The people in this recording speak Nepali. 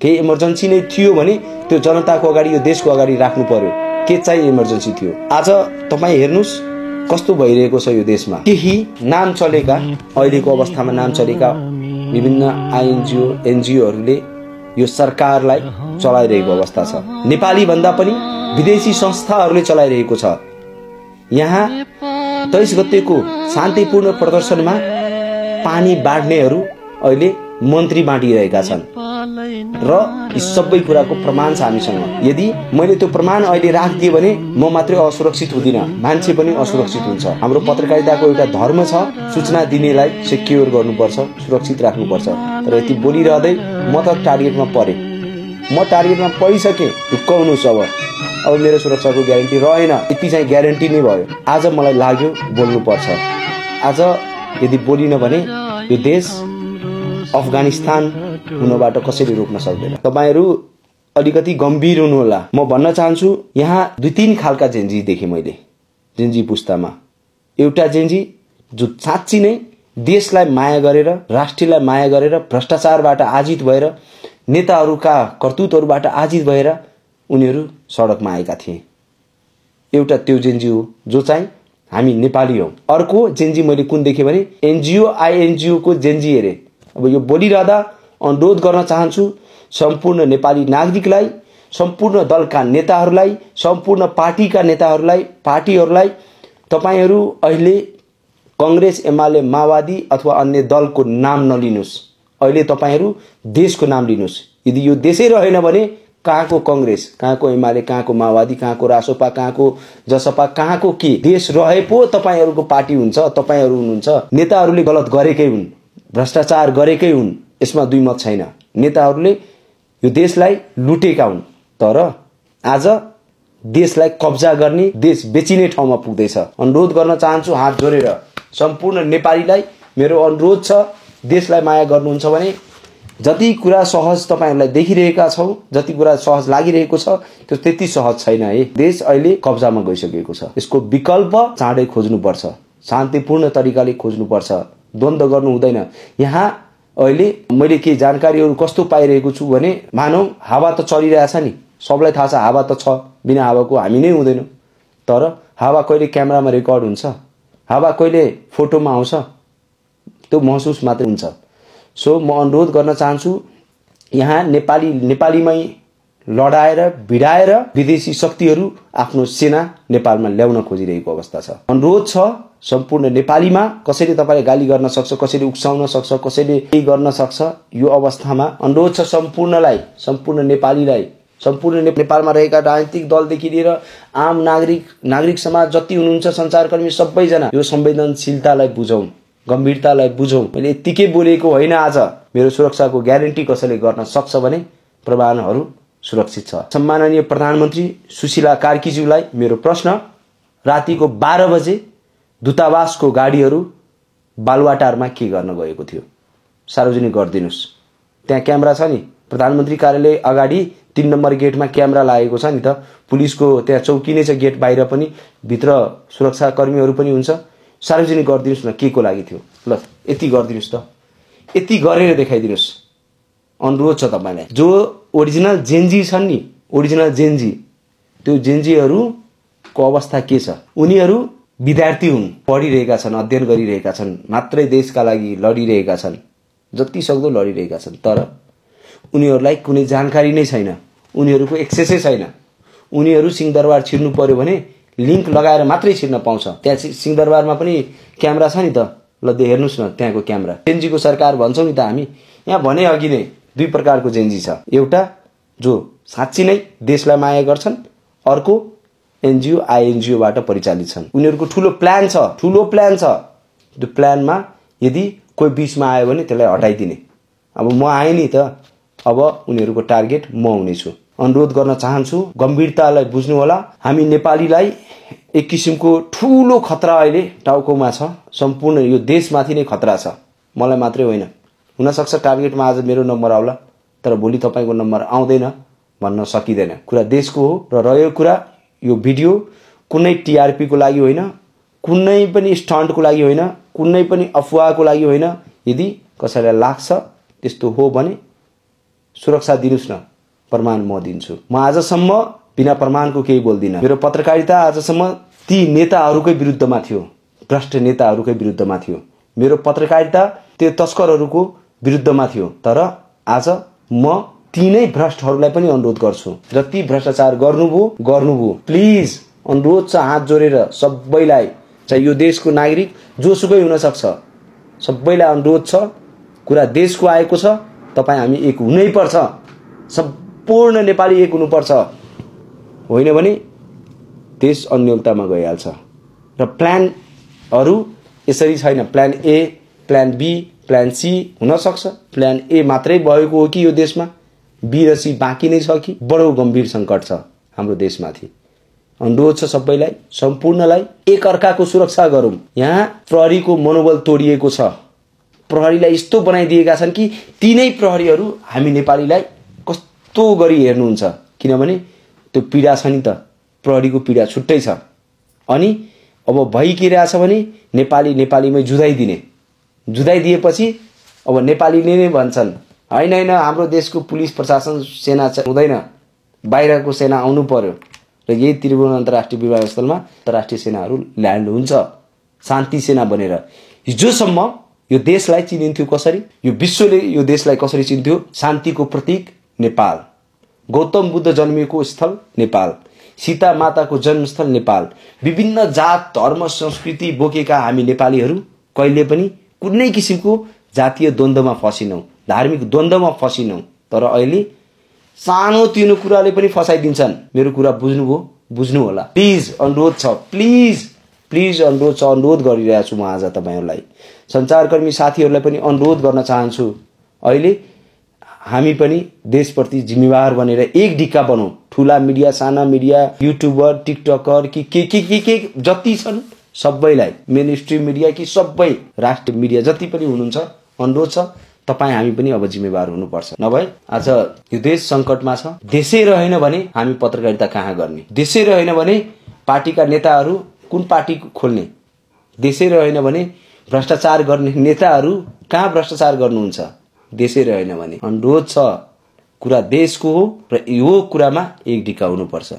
केही इमर्जेन्सी नै थियो भने त्यो जनताको अगाडि यो देशको अगाडि राख्नु पर्यो। के चाहिँ इमर्जेन्सी थियो? आज तपाई हेर्नुस् कस्तो भइरहेको छ यो देशमा। केही नाम चलेका अहिलेको अवस्थामा नाम चलेका विभिन्न आइएनजिओ एनजिओहरूले यो सरकारलाई चलाइरहेको अवस्था छ। नेपाली भन्दा पनि विदेशी संस्थाहरूले चलाइरहेको छ। यहाँ 23 गतेको शान्तिपूर्ण प्रदर्शनमा पानी बाँड्नेहरू अहिले मन्त्री बाँडिरहेका छन् र यी सबै कुराको प्रमाण छ हामीसँग। यदि मैले त्यो प्रमाण अहिले राखिदिए भने म मात्रै असुरक्षित हुँदिन, मान्छे पनि असुरक्षित हुन्छ। हाम्रो पत्रकारिताको एउटा धर्म छ, सूचना दिनेलाई सिक्योर गर्नुपर्छ, सुरक्षित राख्नुपर्छ। तर यति बोलिरहँदै म त टार्गेटमा परे, म टार्गेटमा परिसकेँ। ढुक्काउनुहोस्। अब मेरो सुरक्षाको ग्यारेन्टी रहेन, यति चाहिँ ग्यारेन्टी नै भयो। आज मलाई लाग्यो बोल्नुपर्छ। आज यदि बोलिन भने यो देश अफगानिस्तान हुनबाट कसैले रोक्न सक्दैन। तपाईहरु अलिकति गम्भीर हुनु होला। म भन्न चाहन्छु यहाँ 2-3 खालका जेन्जी देखे मैले जेन्जी पुस्तामा। एउटा जेन्जी जो साच्चै नै देशलाई माया गरेर, राष्ट्रलाई माया गरेर, भ्रष्टाचारबाट आजित भएर, नेताहरूका कर्तुतहरूबाट आजित भएर उनीहरू सडकमा आएका थिए। एउटा त्यो जेन्जी हो जो चाहिँ हामी नेपाली हौ। अर्को जेन्जी मैले कुन देखे भने एनजिओ आइएनजिओ को जेन्जी हेरे। अब यो बोलिरहँदा अनुरोध गर्न चाहन्छु सम्पूर्ण नेपाली नागरिकलाई, सम्पूर्ण दलका नेताहरूलाई, सम्पूर्ण पार्टीका नेताहरूलाई, पार्टीहरूलाई, तपाईहरु अहिले कांग्रेस, एमाले, माओवादी अथवा अन्य दलको नाम नलिनुस्। अहिले तपाईहरु देशको नाम लिनुस्। यदि यो देशै रहेन भने कहाँको कांग्रेस, कहाँको एमाले, कहाँको माओवादी, कहाँको रासोपा, कहाँको जसपा, कहाँको के? देश रहे पो तपाईहरुको पार्टी हुन्छ, तपाईहरु हुनुहुन्छ। नेताहरूले गलत गरेकै हुन्, भ्रष्टाचार गरेकै हुन्, यसमा दुई मत छैन। नेताहरूले यो देशलाई लुटेका हुन्, तर आज देशलाई कब्जा गर्ने, देश बेचिने ठाउँमा पुग्दैछ। अनुरोध गर्न चाहन्छु हात जोडेर सम्पूर्ण नेपालीलाई मेरो अनुरोध छ, देशलाई माया गर्नुहुन्छ भने जति कुरा सहज तपाईहरुलाई देखिरहेका छौ, जति कुरा सहज लागिरहेको छ, त्यो त्यति सहज छैन है। देश अहिले कब्जामा गइसकेको छ। यसको विकल्प चाँडै खोज्नुपर्छ, शान्तिपूर्ण तरिकाले खोज्नुपर्छ, द्वन्द्व गर्नु हुँदैन। यहाँ अहिले मैले के जानकारीहरू कस्तो पाइरहेको छु भने मानौ हावा त चलिरहेछ नि, सबलाई थाहा छ हावा त छ, बिना हावाको हामी नै हुँदैनौं। तर हावा कहिले क्यामेरामा रेकर्ड हुन्छ, हावा कहिले फोटोमा आउँछ, त्यो महसुस मात्रै हुन्छ। सो म अनुरोध गर्न चाहन्छु यहाँ नेपालीमै लडाएर भिडाएर विदेशी शक्तिहरू आफ्नो सेना नेपालमा ल्याउन खोजिरहेको अवस्था छ। अनुरोध छ सम्पूर्ण नेपालीमा, कसैले तपाईलाई गाली गर्न सक्छ, कसैले उक्साउन सक्छ, कसैले केही गर्न सक्छ। यो अवस्थामा अनुरोध छ सम्पूर्णलाई, सम्पूर्ण नेपालीलाई, सम्पूर्ण नेपालमा रहेका राजनीतिक दलदेखि लिएर आम नागरिक समाज जति हुनुहुन्छ, सञ्चारकर्मी सबैजना यो संवेदनशीलतालाई बुझौं, गम्भीरतालाई बुझौं। मैले यतिकै बोलेको होइन। आज मेरो सुरक्षाको ग्यारेन्टी कसैले गर्न सक्छ भने प्रमाणहरू सुरक्षित छ। सम्माननीय प्रधानमन्त्री सुशीला कार्कीज्यूलाई मेरो प्रश्न, रातिको 12 बजे दूतावासको गाडीहरू बालुवाटारमा के गर्न गएको थियो? सार्वजनिक गरिदिनुस्। त्यहाँ क्यामेरा छ नि, प्रधानमन्त्री कार्यालय अगाडि 3 नम्बर गेटमा क्यामेरा लागेको छ नि त। पुलिसको त्यहाँ चौकी नै छ, गेट बाहिर पनि, भित्र सुरक्षा कर्मीहरू पनि हुन्छ। सार्वजनिक गरिदिनुस् न के को लागि थियो। ल यति गरिदिनुस् त, यति गरेर देखाइदिनुस्। अनुरोध छ तपाईलाई। जो ओरिजिनल जेन्जी छन् नि, ओरिजिनल जेन्जी, त्यो जेन्जीहरूको अवस्था के छ? उनीहरू विद्यार्थी हुन्, पढिरहेका छन्, अध्ययन गरिरहेका छन्, मात्रै देशका लागि लडिरहेका छन्, जति सक्दो लडिरहेका छन्। तर उनीहरूलाई कुनै जानकारी नै छैन, उनीहरूको एक्सेसै छैन। उनीहरू सिंहदरबार छिर्नु पर्यो भने लिंक लगाएर मात्रै छिर्न पाउँछ। त्यहाँ सिंहदरबारमा पनि क्यामेरा छ नि त। ल हेर्नुस् न त्यहाँको क्यामेरा। जेन्जीको सरकार भन्छौं नि त हामी। यहाँ भने अघि नै 2 प्रकारको जेन्जी छ। एउटा जो साच्चै नै देशलाई माया गर्छन्, अर्को एनजिओ आइएनजिओबाट परिचालित छन्। उनीहरूको ठूलो प्लान छ, ठूलो प्लान छ। त्यो प्लानमा यदि कोही बीचमा आयो भने त्यसलाई हटाइदिने। अब म आए नि त, अब उनीहरूको टार्गेट म हुनेछु। अनुरोध गर्न चाहन्छु गम्भीरतालाई बुझ्नु होला। हामी नेपालीलाई एक किसिमको ठूलो खतरा अहिले टाउकोमा छ। सम्पूर्ण यो देशमाथि नै खतरा छ, मलाई मात्रै होइन। हुन सक्छ टार्गेटमा आज मेरो नम्बर आउला, तर भोलि तपाईको नम्बर आउँदैन भन्न सकिदैन। कुरा देशको हो। र रह्यो कुरा यो भिडियो कुनै टिआरपी को लागि होइन, कुनै पनि स्टन्टको लागि होइन, कुनै पनि अफवाहको लागि होइन। यदि कसैलाई लाग्छ त्यस्तो हो भने सुरक्षा दिनुस् न, प्रमाण म दिन्छु। म आजसम्म बिना प्रमाणको केही बोल्दिनँ। मेरो पत्रकारिता आजसम्म ती नेताहरूकै विरुद्धमा थियो, भ्रष्ट नेताहरूकै विरुद्धमा थियो। मेरो पत्रकारिता त्यो तस्करहरूको विरुद्धमा थियो। तर आज म तीनै भ्रष्टहरूलाई पनि अनुरोध गर्छु, जति भ्रष्टाचार गर्नुभयो प्लिज अनुरोध छ हात जोडेर सबैलाई, चाहे यो देशको नागरिक जोसुकै हुन सक्छ, सबैलाई अनुरोध छ। कुरा देशको आएको छ, तपाईँ हामी एक हुनै पर्छ, सम्पूर्ण नेपाली एक हुनुपर्छ, होइन भने देश अन्योलतामा गइहाल्छ। र प्लानहरू यसरी छैन, plan A, plan B, plan C हुन सक्छ। प्लान ए मात्रै भएको हो कि यो देशमा, बी र सी बाँकी नै छ कि? बडो गम्भीर सङ्कट छ हाम्रो देशमाथि। अनुरोध छ सबैलाई, सम्पूर्णलाई, एक अर्काको सुरक्षा गरौँ। यहाँ प्रहरीको मनोबल तोडिएको छ। प्रहरीलाई यस्तो बनाइदिएका छन् कि तीनै प्रहरीहरू हामी नेपालीलाई कस्तो गरी हेर्नुहुन्छ, किनभने त्यो पीडा छ नि त, प्रहरीको पीडा छुट्टै छ। अनि अब भइकिरहेछ भने नेपालीमै जुधाइदिएपछि अब नेपालीले नै भन्छन् होइन हाम्रो देशको पुलिस प्रशासन सेना हुँदैन, बाहिरको सेना आउनु पर्यो। र यही त्रिभुवन अन्तर्राष्ट्रिय विमानस्थलमा अन्तर्राष्ट्रिय सेनाहरू ल्यान्ड हुन्छ शान्ति सेना बनेर। हिजोसम्म यो देशलाई चिनिन्थ्यो कसरी, यो विश्वले यो देशलाई कसरी चिन्थ्यो? शान्तिको प्रतीक नेपाल, गौतम बुद्ध जन्मिएको स्थल नेपाल, सीता माताको जन्मस्थल नेपाल, विभिन्न जात धर्म संस्कृति बोकेका हामी नेपालीहरू कहिले पनि कुनै किसिमको जातीय द्वन्द्वमा फसिनौँ, धार्मिक द्वन्द्वमा फसिनौँ। तर अहिले सानो तिनो कुराले पनि फसाइदिन्छन्। मेरो कुरा बुझ्नु होला। प्लिज अनुरोध छ, प्लिज अनुरोध छ, अनुरोध गरिरहेको छु म आज तपाईहरुलाई। सञ्चारकर्मी साथीहरूलाई पनि अनुरोध गर्न चाहन्छु, अहिले हामी पनि देशप्रति जिम्मेवार बनेर एक ढिक्का बनौं। ठूला मिडिया, साना मिडिया, युट्युबर, टिकटकर के जति छन् सबैलाई, मेन स्ट्रिम मिडिया कि सबै राष्ट्रिय मिडिया जति पनि हुनुहुन्छ, अनुरोध छ तपाई हामी पनि अब जिम्मेवार हुनुपर्छ। नभए आज यो देश संकटमा छ। देशै रहेन भने हामी पत्रकारिता कहाँ गर्ने? देशै रहेन भने पार्टीका नेताहरू कुन पार्टी खोल्ने? देशै रहेन भने भ्रष्टाचार गर्ने नेताहरू कहाँ भ्रष्टाचार गर्नुहुन्छ? देशै रहेन भने। अनुरोध छ, कुरा देशको हो र यो कुरामा एक ढिक्का हुनुपर्छ।